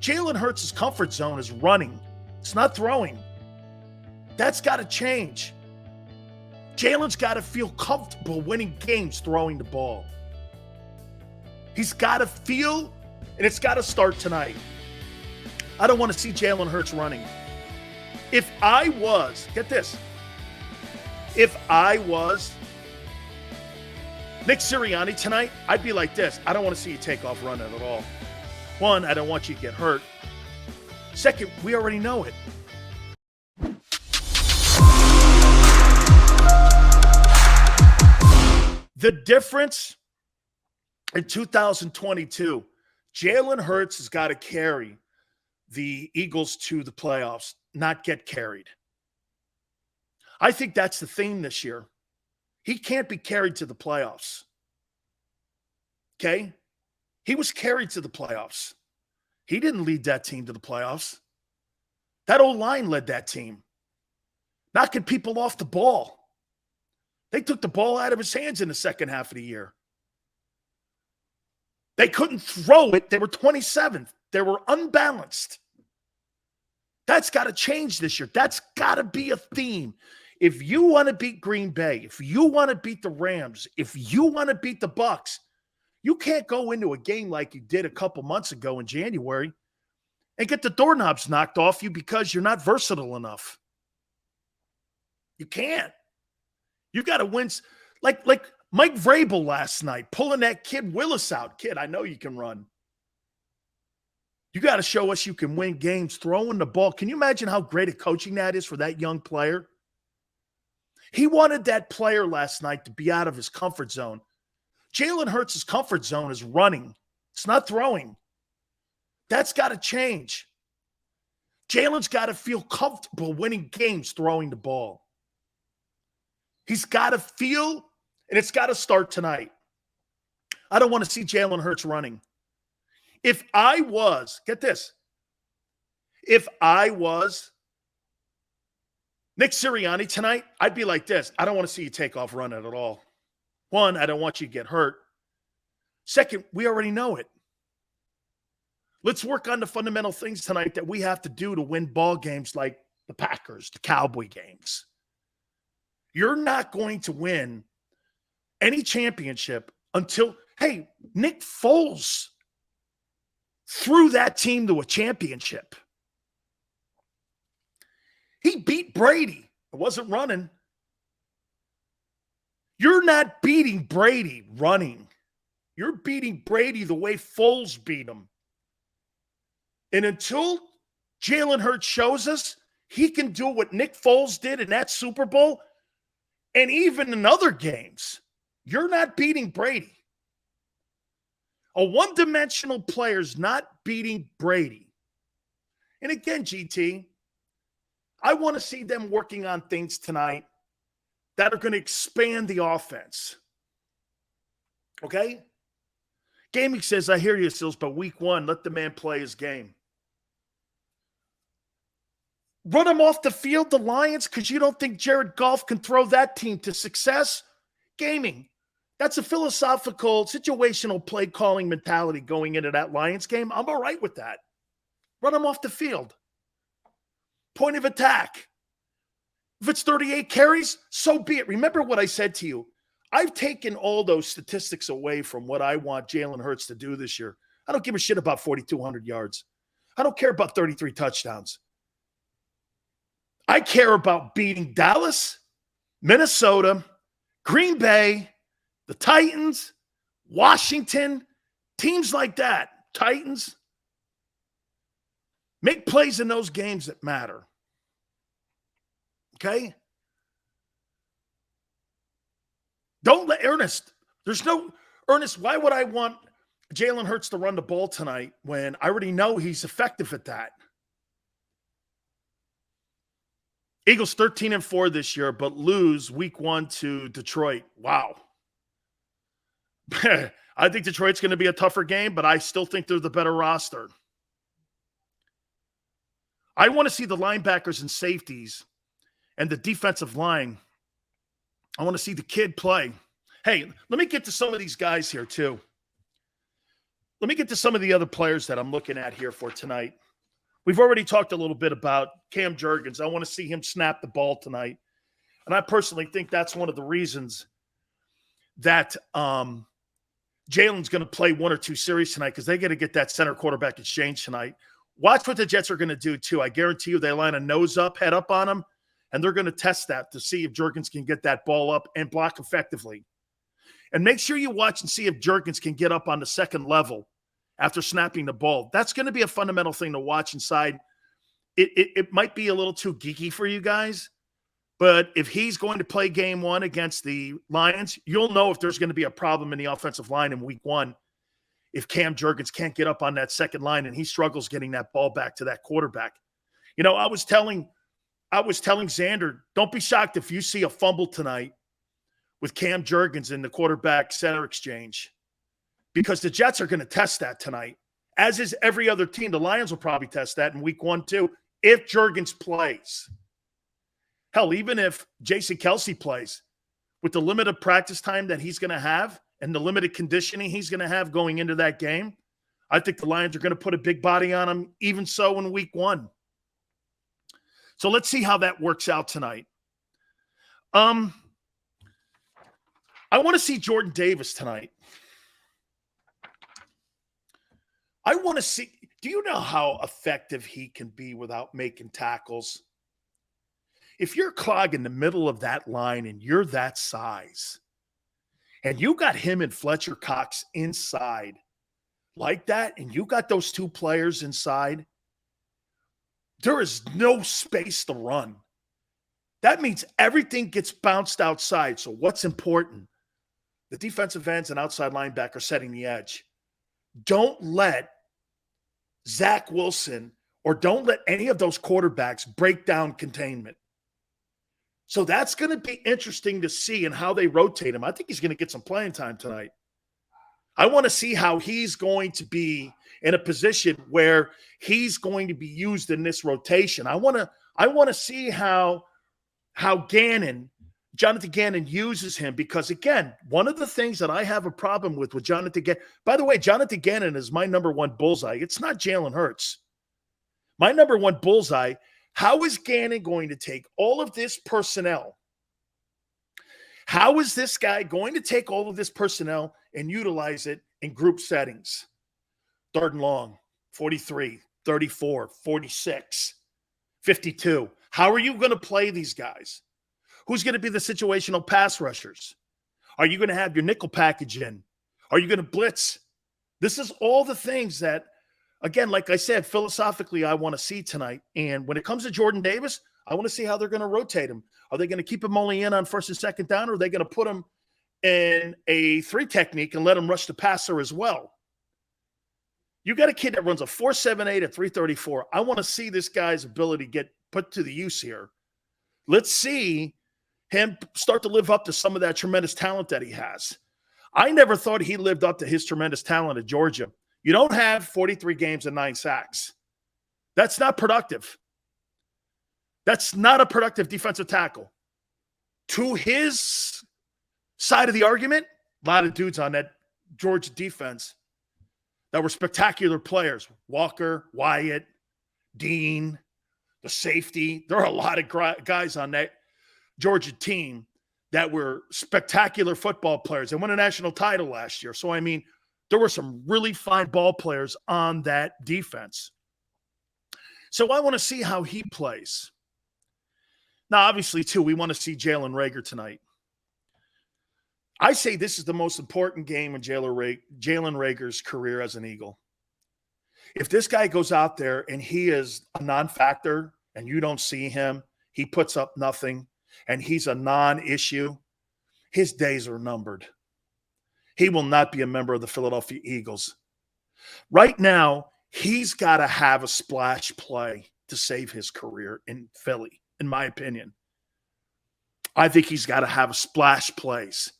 Jalen Hurts' comfort zone is running. It's not throwing. That's got to change. Jalen's got to feel comfortable winning games throwing the ball. He's got to feel, and it's got to start tonight. I don't want to see Jalen Hurts running. If I was, get this, if I was Nick Sirianni tonight, I'd be like this. I don't want to see you take off running at all. One, I don't want you to get hurt. Second, we already know it. The difference in 2022, Jalen Hurts has got to carry the Eagles to the playoffs, not get carried. I think that's the theme this year. He can't be carried to the playoffs. Okay? He was carried to the playoffs. He didn't lead that team to the playoffs. That old line led that team, knocking people off the ball. They took the ball out of his hands in the second half of the year. They couldn't throw it. They were 27th. They were unbalanced. That's got to change this year. That's got to be a theme. If you want to beat Green Bay, if you want to beat the Rams, if you want to beat the Bucs, you can't go into a game like you did a couple months ago in January and get the doorknobs knocked off you because you're not versatile enough. You can't. You got to win. Like Mike Vrabel last night, pulling that kid Willis out. Kid, I know you can run. You got to show us you can win games throwing the ball. Can you imagine how great a coaching that is for that young player? He wanted that player last night to be out of his comfort zone. Jalen Hurts' comfort zone is running. It's not throwing. That's got to change. Jalen's got to feel comfortable winning games throwing the ball. He's got to feel, and it's got to start tonight. I don't want to see Jalen Hurts running. If I was, get this, if I was Nick Sirianni tonight, I'd be like this. I don't want to see you take off running at all. One, I don't want you to get hurt. Second, we already know it. Let's work on the fundamental things tonight that we have to do to win ball games like the Packers, the Cowboy games. You're not going to win any championship until, hey, Nick Foles threw that team to a championship. He beat Brady. It wasn't running. You're not beating Brady running. You're beating Brady the way Foles beat him. And until Jalen Hurts shows us he can do what Nick Foles did in that Super Bowl, and even in other games, you're not beating Brady. A one-dimensional player's not beating Brady. And again, GT, I want to see them working on things tonight that are going to expand the offense. Okay? Gaming says, I hear you, Sills, but week one, let the man play his game. Run him off the field, the Lions, because you don't think Jared Goff can throw that team to success? Gaming. That's a philosophical, situational play calling mentality going into that Lions game. I'm all right with that. Run him off the field. Point of attack. If it's 38 carries, so be it. Remember what I said to you. I've taken all those statistics away from what I want Jalen Hurts to do this year. I don't give a shit about 4,200 yards. I don't care about 33 touchdowns. I care about beating Dallas, Minnesota, Green Bay, the Titans, Washington, teams like that. Titans. Make plays in those games that matter. Okay? Don't let Ernest. Ernest, why would I want Jalen Hurts to run the ball tonight when I already know he's effective at that? Eagles 13-4 this year, but lose week one to Detroit. Wow. I think Detroit's going to be a tougher game, but I still think they're the better roster. I want to see the linebackers and safeties and the defensive line. I want to see the kid play. Hey, let me get to some of these guys here too. let me get to some of the other players that I'm looking at here for tonight. We've already talked a little bit about Cam Jurgens. I want to see him snap the ball tonight. And I personally think that's one of the reasons that Jalen's going to play one or two series tonight, because they got to get that center quarterback exchange tonight. Watch what the Jets are going to do, too. I guarantee you they line a nose up, head up on him, and they're going to test that to see if Jurgens can get that ball up and block effectively. And make sure you watch and see if Jurgens can get up on the second level after snapping the ball. That's going to be a fundamental thing to watch inside. It might be a little too geeky for you guys, but if he's going to play game one against the Lions, you'll know if there's going to be a problem in the offensive line in week one if Cam Jurgens can't get up on that second line and he struggles getting that ball back to that quarterback. You know, I was telling Xander, don't be shocked if you see a fumble tonight with Cam Jurgens in the quarterback center exchange, because the Jets are going to test that tonight, as is every other team. The Lions will probably test that in week 1, too, if Jurgens plays. Hell, even if Jason Kelce plays, with the limited practice time that he's going to have and the limited conditioning he's going to have going into that game, I think the Lions are going to put a big body on him, even so in week 1. So let's see how that works out tonight. I want to see Jordan Davis tonight. I want to see, do you know how effective he can be without making tackles? If you're clogging the middle of that line and you're that size, and you got him and Fletcher Cox inside like that, and you got those two players inside, there is no space to run. That means everything gets bounced outside. So what's important? The defensive ends and outside linebacker setting the edge. Don't let Zach Wilson or don't let any of those quarterbacks break down containment. So that's going to be interesting to see and how they rotate him. I think he's going to get some playing time tonight. I want to see how he's going to be in a position where he's going to be used in this rotation. I want to see how Jonathan Gannon uses him, because, again, one of the things that I have a problem with Jonathan Gannon, by the way, Jonathan Gannon is my number one bullseye. It's not Jalen Hurts. My number one bullseye, how is Gannon going to take all of this personnel? How is this guy going to take all of this personnel and utilize it in group settings? Third and long, 43, 34, 46, 52. How are you going to play these guys? Who's going to be the situational pass rushers? Are you going to have your nickel package in? Are you going to blitz? This is all the things that, again, like I said, philosophically, I want to see tonight. And when it comes to Jordan Davis, I want to see how they're going to rotate him. Are they going to keep him only in on first and second down, or are they going to put him in a 3 technique and let him rush the passer as well? You got a kid that runs a 4.78 at 334. I want to see this guy's ability get put to the use here. Let's see him start to live up to some of that tremendous talent that he has. I never thought he lived up to his tremendous talent at Georgia. You don't have 43 games and 9 sacks. That's not productive. That's not a productive defensive tackle. To his side of the argument, a lot of dudes on that Georgia defense that were spectacular players. Walker, Wyatt, Dean, the safety. There are a lot of guys on that Georgia team that were spectacular football players. They won a national title last year. So, I mean, there were some really fine ball players on that defense. So I want to see how he plays. Now, obviously, too, we want to see Jalen Reagor tonight. I say this is the most important game in Jalen Reagor's career as an Eagle. If this guy goes out there and he is a non-factor and you don't see him, he puts up nothing, and he's a non-issue, his days are numbered. He will not be a member of the Philadelphia Eagles. Right now, he's got to have a splash play to save his career in Philly, in my opinion. I think he's got to have a splash plays.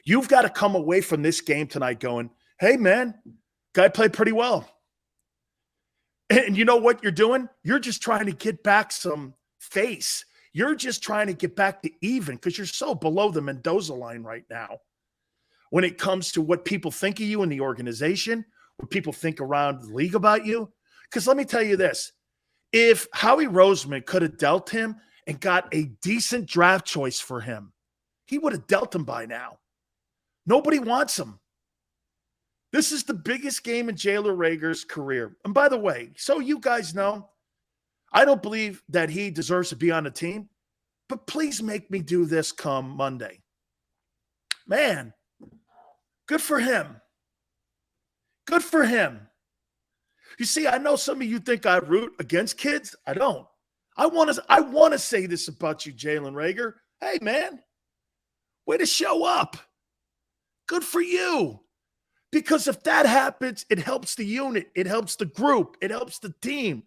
You've got to come away from this game tonight going, hey, man, guy played pretty well. And you know what you're doing? You're just trying to get back some face. You're just trying to get back to even because you're so below the Mendoza line right now when it comes to what people think of you in the organization, what people think around the league about you? Because let me tell you this. If Howie Roseman could have dealt him and got a decent draft choice for him, he would have dealt him by now. Nobody wants him. This is the biggest game in Jalen Reagor's career. And by the way, so you guys know, I don't believe that he deserves to be on the team, but please make me do this come Monday. Man, good for him. Good for him. You see, I know some of you think I root against kids. I don't. I want to say this about you, Jalen Reagor. Hey, man, way to show up. Good for you. Because if that happens, it helps the unit. It helps the group. It helps the team.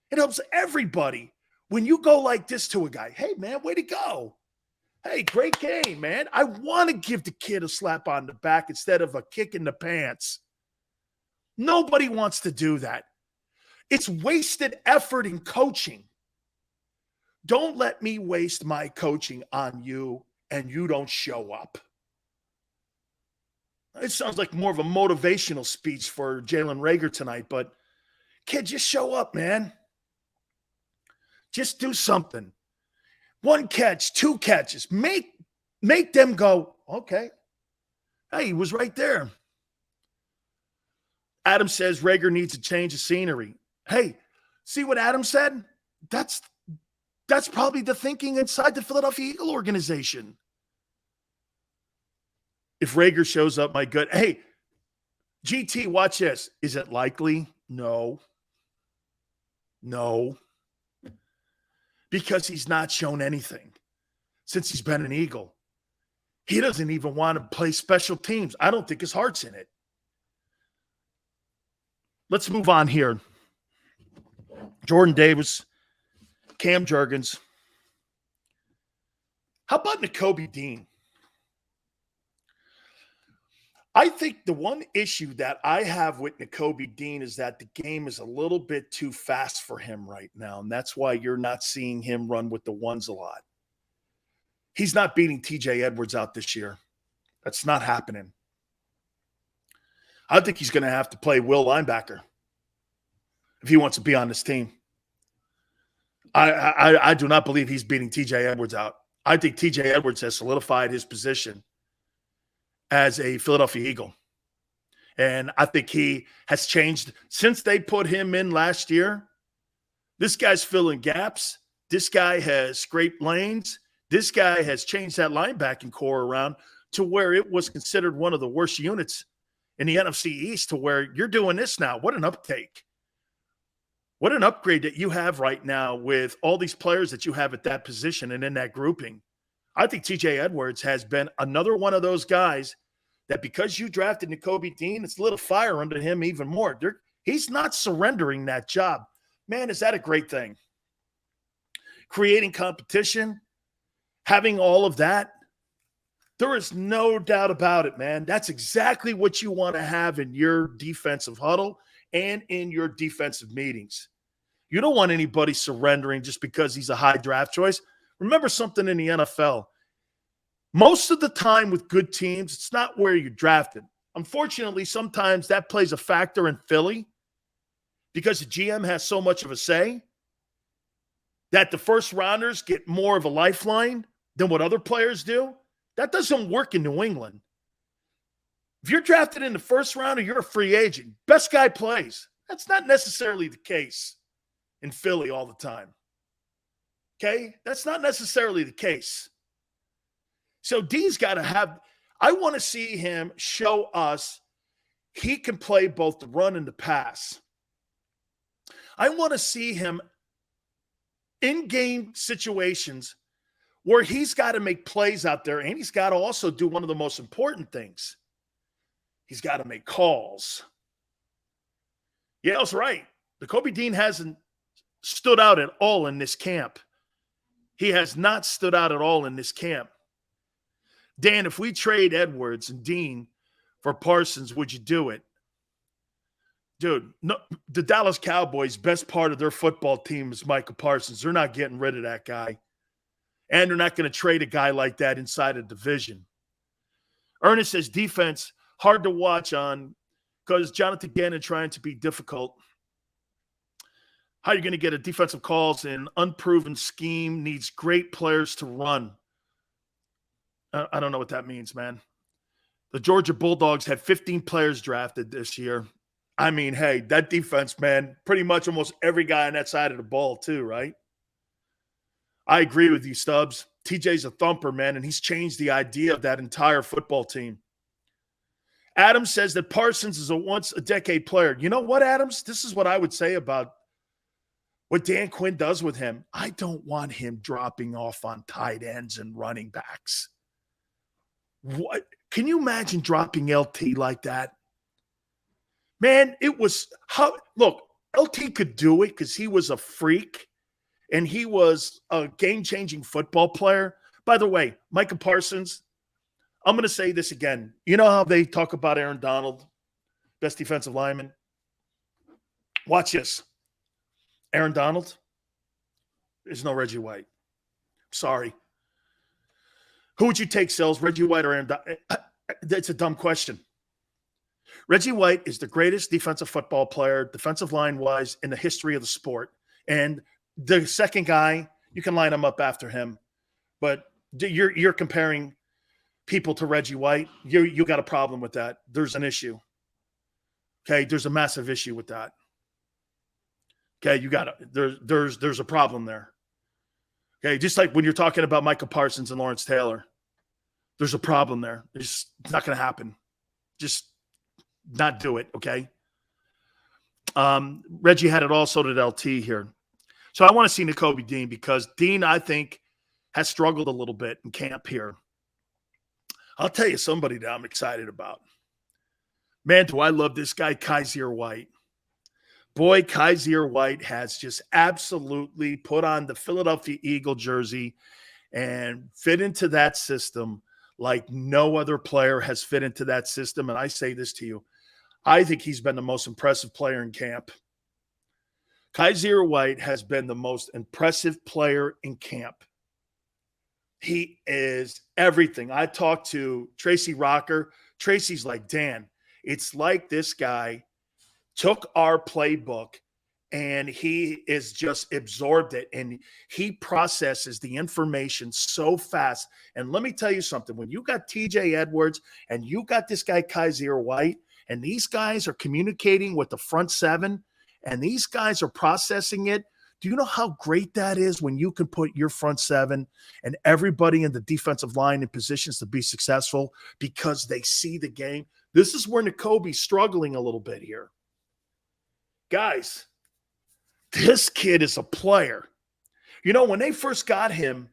It helps everybody. When you go like this to a guy, hey, man, way to go. Hey, great game, man. I want to give the kid a slap on the back instead of a kick in the pants. Nobody wants to do that. It's wasted effort in coaching. Don't let me waste my coaching on you and you don't show up. It sounds like more of a motivational speech for Jalen Reagor tonight, but kid, just show up, man. Just do something. 1 catch, 2 catches. Make them go, okay. Hey, he was right there. Adam says Reagor needs a change of scenery. Hey, see what Adam said? That's probably the thinking inside the Philadelphia Eagle organization. If Reagor shows up, my good. Hey, GT, watch this. Is it likely? No. No. Because he's not shown anything since he's been an Eagle. He doesn't even want to play special teams. I don't think his heart's in it. Let's move on here. Jordan Davis, Cam Jurgens. How about Nakobe Dean? I think the one issue that I have with Nakobe Dean is that the game is a little bit too fast for him right now, and that's why you're not seeing him run with the ones a lot. He's not beating TJ Edwards out this year. That's not happening. I think he's going to have to play will linebacker if he wants to be on this team. I do not believe he's beating TJ Edwards out. I think TJ Edwards has solidified his position as a Philadelphia Eagle. And I think he has changed since they put him in last year. This guy's filling gaps. This guy has scraped lanes. This guy has changed that linebacking core around to where it was considered one of the worst units in the NFC East, to where you're doing this now. What an uptake. What an upgrade that you have right now with all these players that you have at that position and in that grouping. I think TJ Edwards has been another one of those guys that, because you drafted Nakobe Dean, it's a little fire under him even more. He's not surrendering that job. Man, is that a great thing? Creating competition, having all of that, there is no doubt about it, man. That's exactly what you want to have in your defensive huddle and in your defensive meetings. You don't want anybody surrendering just because he's a high draft choice. Remember something in the NFL. Most of the time with good teams, it's not where you're drafted. Unfortunately, sometimes that plays a factor in Philly because the GM has so much of a say that the first rounders get more of a lifeline than what other players do. That doesn't work in New England. If you're drafted in the first round or you're a free agent, best guy plays. That's not necessarily the case in Philly all the time. Okay? That's not necessarily the case. So Dean's got to have – I want to see him show us he can play both the run and the pass. I want to see him in-game situations where he's got to make plays out there, and he's got to also do one of the most important things. He's got to make calls. Yeah, that's right. Nakobe Dean hasn't stood out at all in this camp. He has not stood out at all in this camp. Dan, if we trade Edwards and Dean for Parsons, would you do it? Dude, no, the Dallas Cowboys' best part of their football team is Michael Parsons. They're not getting rid of that guy. And they're not going to trade a guy like that inside a division. Ernest says defense, hard to watch on because Jonathan Gannon trying to be difficult. How are you going to get a defensive calls in unproven scheme, needs great players to run? I don't know what that means, man. The Georgia Bulldogs had 15 players drafted this year. I mean, hey, that defense, man, pretty much almost every guy on that side of the ball too, right? I agree with you, Stubbs. TJ's a thumper, man, and he's changed the idea of that entire football team. Adams says that Parsons is a once-a-decade player. You know what, Adams? This is what I would say about what Dan Quinn does with him. I don't want him dropping off on tight ends and running backs. What? Can you imagine dropping LT like that? Man, it was how look, LT could do it because he was a freak and he was a game-changing football player. By the way, Micah Parsons, I'm going to say this again. You know how they talk about Aaron Donald, best defensive lineman? Watch this. Aaron Donald, there's no Reggie White. Sorry. Who would you take, Sells, Reggie White or Aaron Donald? That's a dumb question. Reggie White is the greatest defensive football player, defensive line-wise, in the history of the sport. And the second guy, you can line him up after him. But you're comparing people to Reggie White. You got a problem with that. There's an issue. Okay, there's a massive issue with that. Okay, there's a problem there. Okay, just like when you're talking about Micah Parsons and Lawrence Taylor, there's a problem there. It's not going to happen. Just not do it, okay? Reggie had it all, so did LT here. So I want to see Nakobe Dean because Dean, I think, has struggled a little bit in camp here. I'll tell you somebody that I'm excited about. Man, do I love this guy, Kaiser White. Boy, Kaiser White has just absolutely put on the Philadelphia Eagle jersey and fit into that system like no other player has fit into that system. And I say this to you, I think he's been the most impressive player in camp. Kaiser White has been the most impressive player in camp. He is everything. I talked to Tracy Rocker. Tracy's like, Dan, it's like this guy took our playbook and he is just absorbed it and he processes the information so fast. And let me tell you something, when you got TJ Edwards and you got this guy Kaiser White and these guys are communicating with the front seven and these guys are processing it, do you know how great that is when you can put your front seven and everybody in the defensive line in positions to be successful because they see the game? This is where Nakobe's struggling a little bit here. Guys, this kid is a player. You know, when they first got him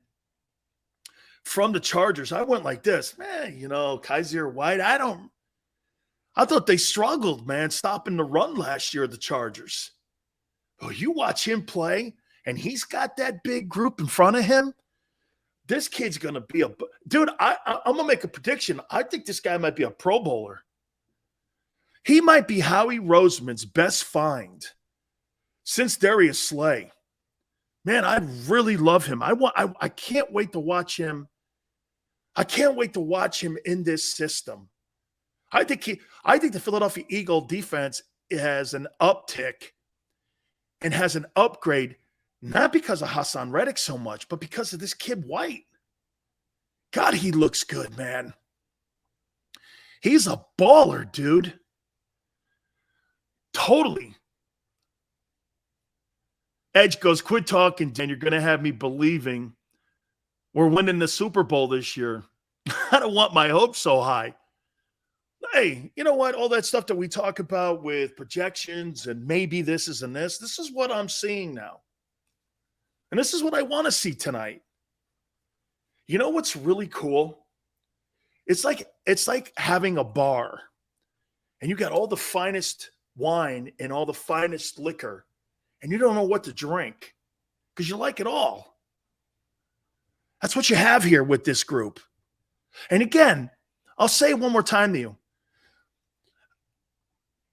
from the Chargers, I went like this, man, you know, Kaiser White, I thought they struggled, man, stopping the run last year, the Chargers. Oh, you watch him play, and he's got that big group in front of him. This kid's going to be a – dude, I'm going to make a prediction. I think this guy might be a Pro Bowler. He might be Howie Roseman's best find since Darius Slay. Man, I really love him. I can't wait to watch him. I can't wait to watch him in this system. I think the Philadelphia Eagle defense has an uptick and has an upgrade, not because of Hassan Reddick so much, but because of this kid White. God, he looks good, man. He's a baller, dude. Totally. Edge goes, quit talking, Dan. You're going to have me believing we're winning the Super Bowl this year. I don't want my hopes so high. Hey, you know what? All that stuff that we talk about with projections and maybe this is what I'm seeing now. And this is what I want to see tonight. You know what's really cool? It's like having a bar and you got all the finest wine and all the finest liquor and you don't know what to drink because you like it all. That's what you have here with this group. And again, I'll say it one more time to you.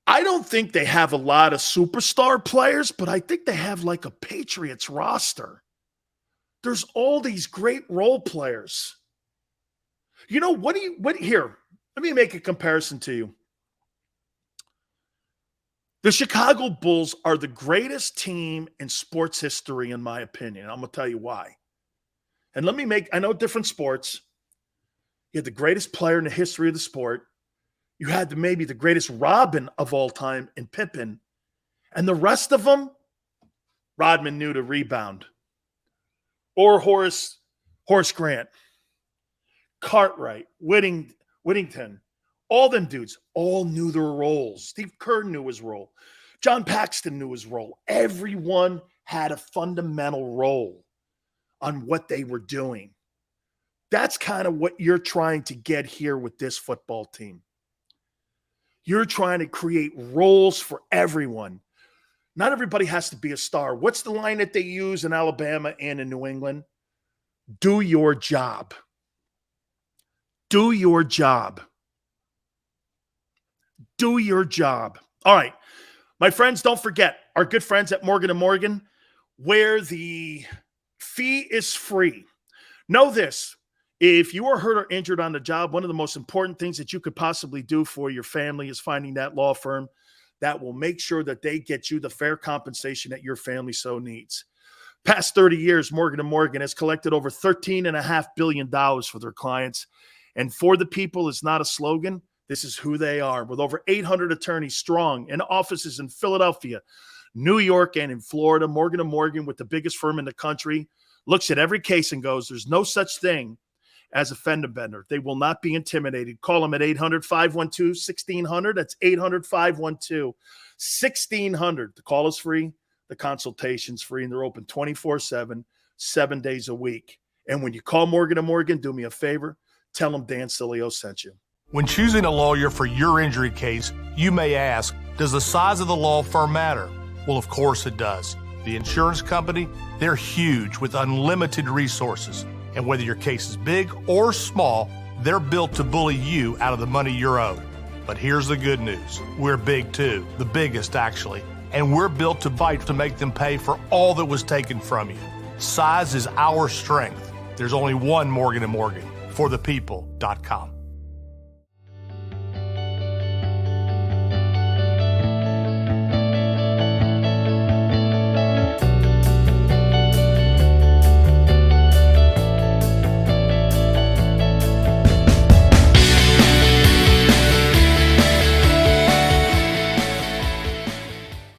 I don't think they have a lot of superstar players, but I think they have like a Patriots roster. There's all these great role players. You know, here, let me make a comparison to you. The Chicago Bulls are the greatest team in sports history, in my opinion. I'm going to tell you why. And I know different sports. You had the greatest player in the history of the sport. You had maybe the greatest Robin of all time in Pippen. And the rest of them, Rodman knew to rebound. Or Horace Grant, Cartwright, Whittington, all them dudes all knew their roles. Steve Kerr knew his role. John Paxton knew his role. Everyone had a fundamental role on what they were doing. That's kind of what you're trying to get here with this football team. You're trying to create roles for everyone. Not everybody has to be a star. What's the line that they use in Alabama and in New England? Do your job. Do your job. Do your job. All right. My friends, don't forget our good friends at Morgan & Morgan, where the fee is free. Know this. If you are hurt or injured on the job, one of the most important things that you could possibly do for your family is finding that law firm that will make sure that they get you the fair compensation that your family so needs. Past 30 years, Morgan & Morgan has collected over $13.5 billion for their clients. And for the people is not a slogan. This is who they are. With over 800 attorneys strong and offices in Philadelphia, New York, and in Florida, Morgan & Morgan, with the biggest firm in the country, looks at every case and goes, there's no such thing as a fender bender. They will not be intimidated. Call them at 800-512-1600. That's 800-512-1600. The call is free. The consultation's free, and they're open 24/7, 7 days a week. And when you call Morgan & Morgan, do me a favor. Tell them Dan Sileo sent you. When choosing a lawyer for your injury case, you may ask, does the size of the law firm matter? Well, of course it does. The insurance company, they're huge with unlimited resources. And whether your case is big or small, they're built to bully you out of the money you're owed. But here's the good news. We're big too, the biggest actually. And we're built to fight to make them pay for all that was taken from you. Size is our strength. There's only one Morgan & Morgan. ForThePeople.com.